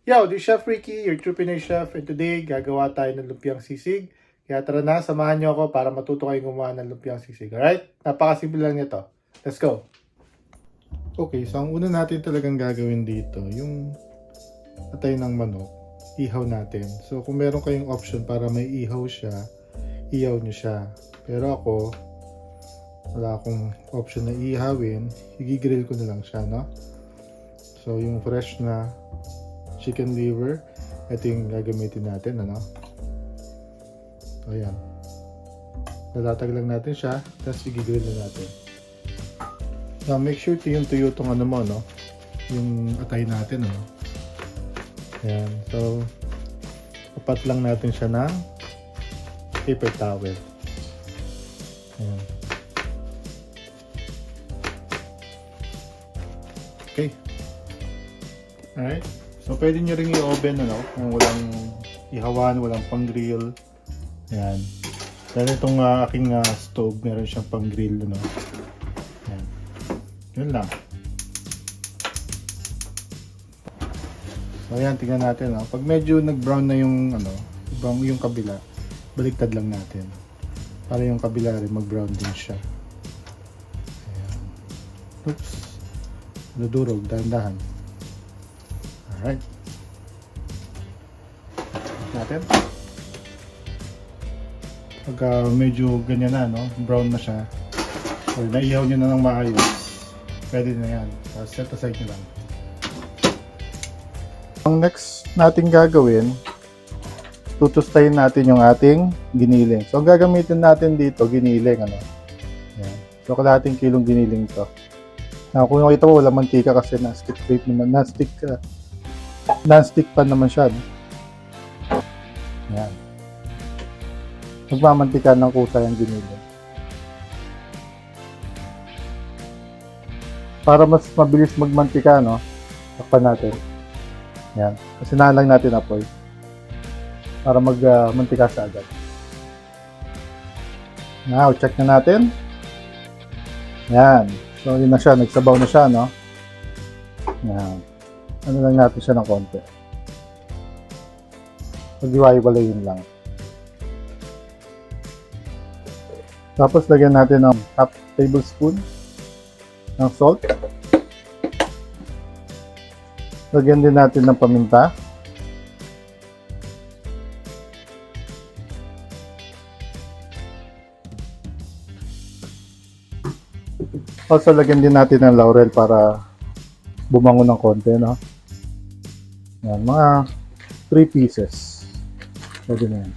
Yo, this is Chef Ricky, your true Pinoy chef, and today gagawa tayo ng lumpiang sisig. Kaya tara na, samahan niyo ako para matuto kayong gumawa ng lumpiang sisig. Alright? Napakasimple lang nito. Let's go! Okay, so ang una natin talagang gagawin dito, yung atay ng manok, ihaw natin. So kung meron kayong option para may ihaw siya, ihaw nyo siya. Pero ako, wala akong option na ihawin, i-grill ko na lang siya, no? So yung fresh na chicken liver, ito yung gagamitin natin, ano? So ayan, natatag lang natin siya, tapos i-grill na natin. Now make sure tuyo tong ano mo, no? Yung atay natin, ano? Ayan, so tapat lang natin siya ng paper towel. Ayan. Okay. Alright. So, pwede nyo rin i-oven, ano? Kung walang ihawan, walang pang-grill. Ayan. Dahil itong aking stove, meron siyang pang-grill, ano? Ayan. Yun lang. So, ayan, tingnan natin, no? Pag medyo nag-brown na yung, ano, yung kabila, baliktad lang natin. Para yung kabila rin mag-brown din siya. Ayan. Oops. Ludurog, dahan-dahan. Alright. Natin. Pag medyo ganyan na, no? Brown na siya. Or naihaw nyo na ng maayos. Pwede na yan. Set aside nyo lang. Ang next natin gagawin, tutustayin natin yung ating giniling. So, ang gagamitin natin dito, giniling, ano? Yan. So, kalahating kilong giniling to. Now, kung nakita mo, wala mantika kasi non-stick plate naman. Non-stick pan naman siya. No? Yan. Magmamantika ng kusa yung giniling. Para mas mabilis magmantika, no? Takpan natin. Yan. Kasi lang natin apoy. Para magmantika siya agad. Now, check na natin. Yan. So, yun na siya. Nagsabaw na siya, no? Yan. Ano lang natin siya ng konti. Pag-iwalay yun lang. Tapos, lagyan natin ng half tablespoon ng salt. Lagyan din natin ng paminta. Also, lagyan din natin ng laurel para bumango ng konti, no? Yan, mga 3 pieces. Pwede na yan.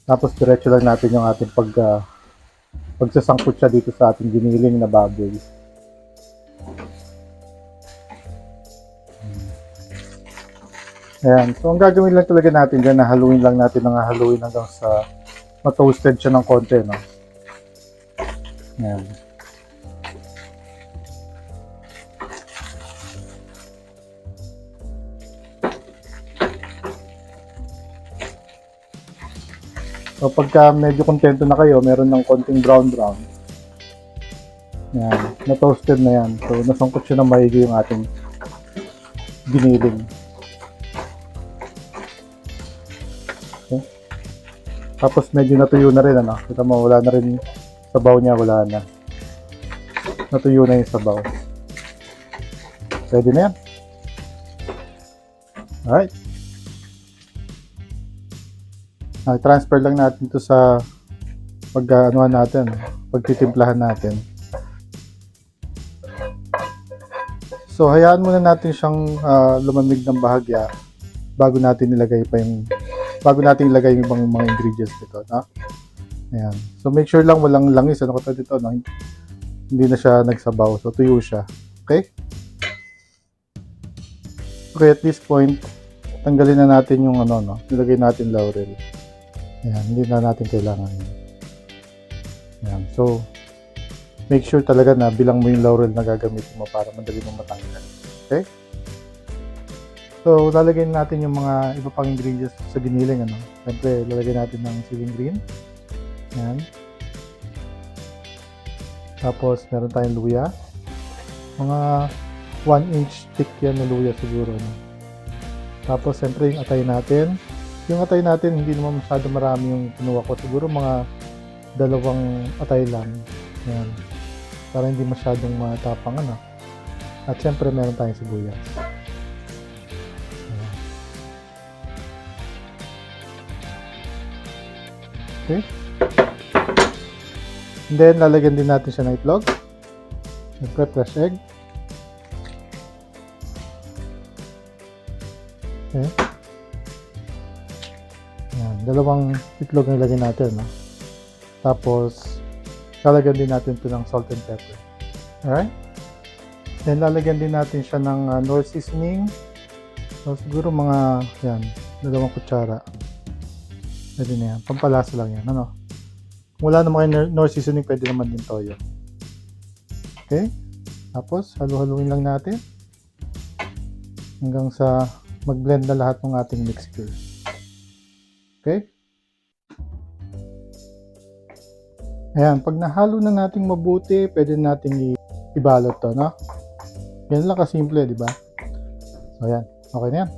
Tapos, diretso lang natin yung ating pagsasangkot siya dito sa ating giniling na baboy. Ayan. So, ang gagawin lang talaga natin dyan, nahaluin lang natin ng haluin hanggang sa ma-toasted siya ng konti, no? Ayan. So, pagka medyo kontento na kayo, meron ng konting brown. Yan, na-toasted na yan. So, nasangkot siya ng maigi yung ating giniling. Okay. Tapos, medyo natuyo na rin, ano? Kita mo, wala na rin sabaw niya, wala na. Natuyo na yung sabaw. Pwede na yan. Alright. Transfer lang natin to sa pag-anuhan natin, pagtitimplahan natin. So, hayaan muna natin siyang lumamig ng bahagya bago natin ilagay yung ibang mga ingredients nito, no? Ayan. So, make sure lang walang langis, ano katulad dito, no? Hindi na siya nagsabaw, so tuyo siya. Okay? Okay, at this point, tanggalin na natin yung ano, no? Ilagay natin laurel. Ayan, hindi na natin kailangan yun. Ayan, so, make sure talaga na bilang mo yung laurel na gagamitin mo para madali mo matanggal. Okay? So, lalagay natin yung mga iba pang ingredients sa giniling, ano? Siyempre, lalagay natin ng siling green. Ayan. Tapos, meron tayong luya. Mga 1 inch thick yan na luya siguro. No? Tapos, siyempre, yung atay natin. Yung atay natin, hindi naman masyado marami yung kinuha ko. Siguro mga 2 atay lang. Yan. Para hindi masyadong matapang, ano. At siyempre, meron tayong sibuyas. Ayan. Okay. And then, lalagyan din natin siya ng itlog. Siyempre, fresh egg. Okay. Ayan, 2 itlog na ilagay natin, no? Tapos, lalagyan din natin ito ng salt and pepper. Alright? Then, lalagyan din natin siya ng Knorr seasoning. So, siguro mga, yan, 2 kutsara. Pwede na yan. Pampalasa lang yan, ano? Kung wala naman kayo Knorr seasoning, pwede naman din toyo. Okay? Tapos, halu-haluin lang natin. Hanggang sa mag-blend na lahat ng ating mixture. Okay? Ayan, pag nahalo na nating mabuti, pwede nating ibalot to, no? Yan lang kasimple, di ba? So, ayan. Okay na yan.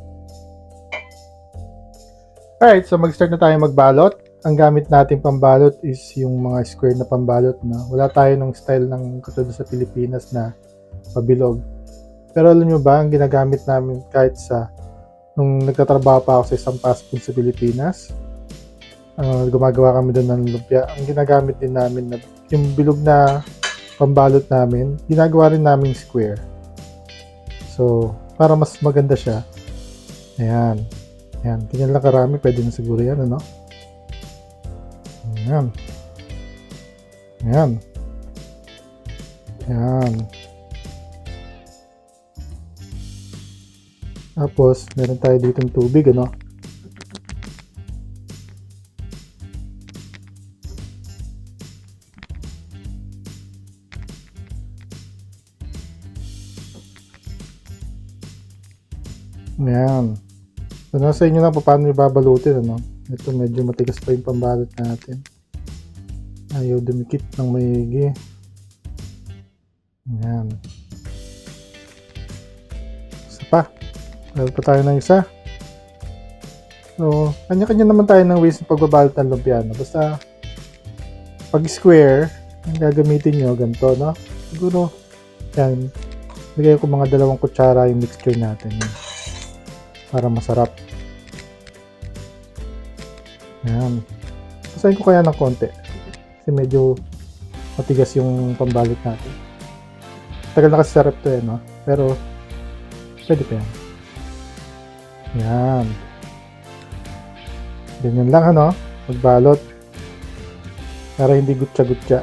Alright, so mag-start na tayo magbalot. Ang gamit natin pambalot is yung mga square na pambalot, no? Wala tayo ng style ng katulad sa Pilipinas na pabilog. Pero alam nyo ba, ang ginagamit namin kahit sa nung nagtatrabaho pa ako sa isang fast food sa Pilipinas, gumagawa kami doon ng lumpia. Ang ginagamit din namin na yung bilog na pambalot namin, ginagawa rin namin square. So, para mas maganda siya. Ayan. Ayan. Ganyan lang karami. Pwede na siguro yan, ano? Ayan. Ayan. Ayan. Tapos, meron tayo dito ng tubig, ano? Ayan. So, nasa inyo na paano ibabalutin, ano? Ito, medyo matigas pa yung pambalot natin. Ayaw dumikit ng maigi. Ayan. Isa pa. Meron pa tayo ng isa. So, kanya-kanya naman tayo ng ways ng pagbabalot ng lumpia, no? Basta, pag square, ang gagamitin nyo, ganito, no? Siguro, yan. Bigay ko mga 2 kutsara yung mixture natin. Yan. Para masarap. Yan. Pasahin ko kaya ng konti. Kasi medyo matigas yung pambalot natin. Tagal na kasi sarap to, no? Pero, pwede pa yan. Yan. Ganyan lang, ano? Magbalot. Para hindi gutya-gutya.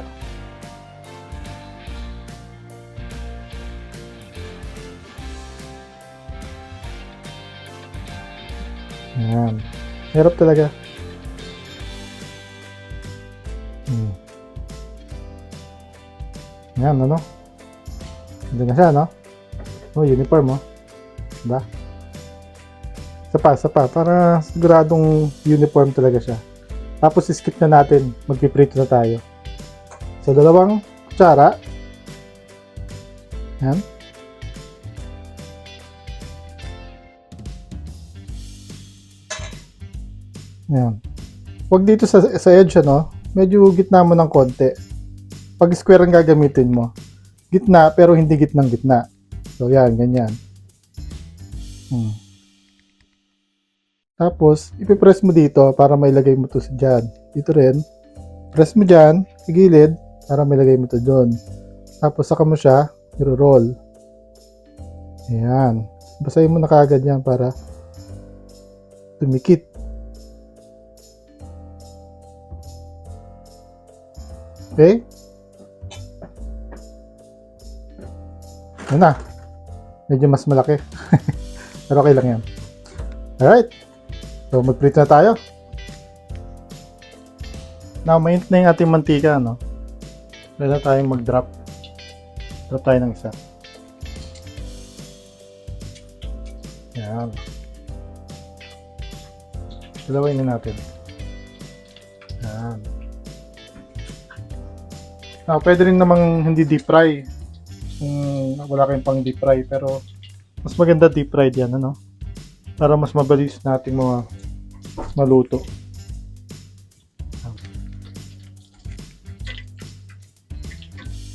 Yan. Hirap talaga. Yan, ano? Hindi na siya, no? Oh, uniform, oh. Diba? Isa pa, para siguradong uniform talaga siya. Tapos, skip na natin. Magpiprito na tayo. So, 2 kutsara. Yan. Yan. Huwag dito sa edge, ano? Medyo gitna mo ng konti. Pag square ang gagamitin mo, gitna pero hindi gitnang gitna. So, yan, ganyan. Tapos, ipipress mo dito para mailagay mo to dyan. Dito rin. Press mo dyan, sa gilid, para mailagay mo to doon. Tapos, saka mo siya, i-roll. Ayan. Basahin mo na kaagad yan para tumikit. Okay? Yan na. Medyo mas malaki. Pero okay lang yan. Alright. So, mag-prito na tayo. Now, mainit na yung ating mantika, no? Pwede na tayong mag-drop. Drop tayo ng isa. Yan. Dalawin na natin. Yan. Now, pwede rin namang hindi deep fry. Kung wala kayong pang deep fry. Pero, mas maganda deep fried yan, ano? para mas mabilis nating mga maluto.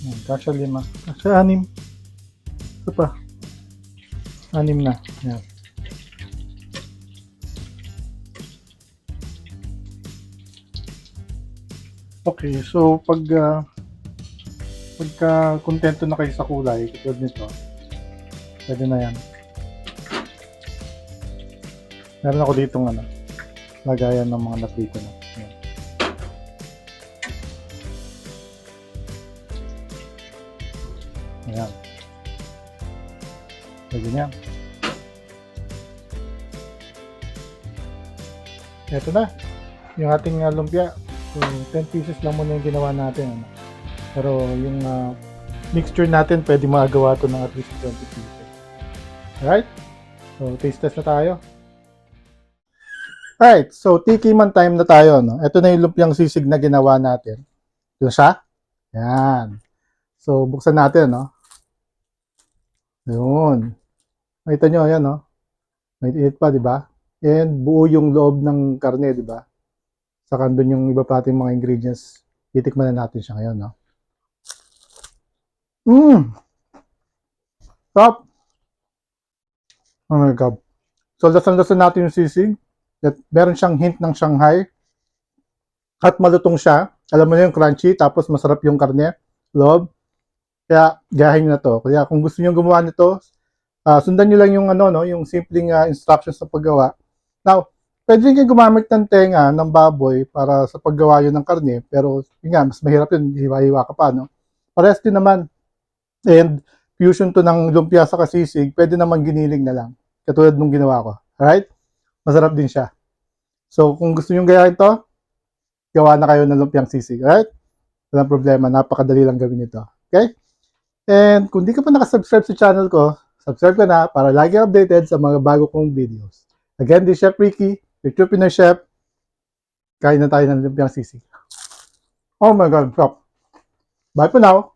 Yan, kasya 5. Kasya 6. Ito pa. 6 na. Yan. Okay, so pagka kontento na kayo sa kulay, katulad nito, pwede na yan. Meron ako dito lagayan ng mga naprito na. Yan. Ayan. Pwede yan. Ito na. Yung ating lumpia. So, 10 pieces lang muna yung ginawa natin. Pero yung mixture natin, pwede magagawa to ng at least 20 pieces. Alright? So, taste test na tayo. Alright, so tikiman time na tayo. No? Ito na yung lumpiang sisig na ginawa natin. Ito siya. Yan. So, buksan natin. No? Yun. Makita nyo, ayan. No? May init pa, di ba? And buo yung loob ng karne, di ba? Saka doon yung iba pa ating mga ingredients. Titikman na natin siya ngayon. No? Top! Oh my God. So, lasan-lasan natin yung sisig. Meron siyang hint ng Shanghai. At malutong siya. Alam mo na yung crunchy. Tapos masarap yung karne. Loob. Kaya, gayahin nyo na to. Kaya kung gusto nyo gumawa nito, sundan nyo lang yung, yung simpleng instructions sa paggawa. Now, pwede rin kayo gumamit ng tenga ng baboy para sa paggawa yun ng karne. Pero, yun nga, mas mahirap yun. Hiwa-hiwa ka pa, no? Parehas din naman. And, fusion to ng lumpia sa kasisig, pwede naman giniling na lang. Katulad nung ginawa ko. Alright? Masarap din siya. So, kung gusto nyo gayahin to, gawa na kayo ng lumpiang sisig. Alright? Walang problema. Napakadali lang gawin ito. Okay? And, kung di ka pa nakasubscribe sa channel ko, subscribe ka na para lagi updated sa mga bago kong videos. Again, this is Chef Ricky, your true Pinoy chef. Kain na tayo ng lumpiang sisig. Oh my God, stop. Bye for now.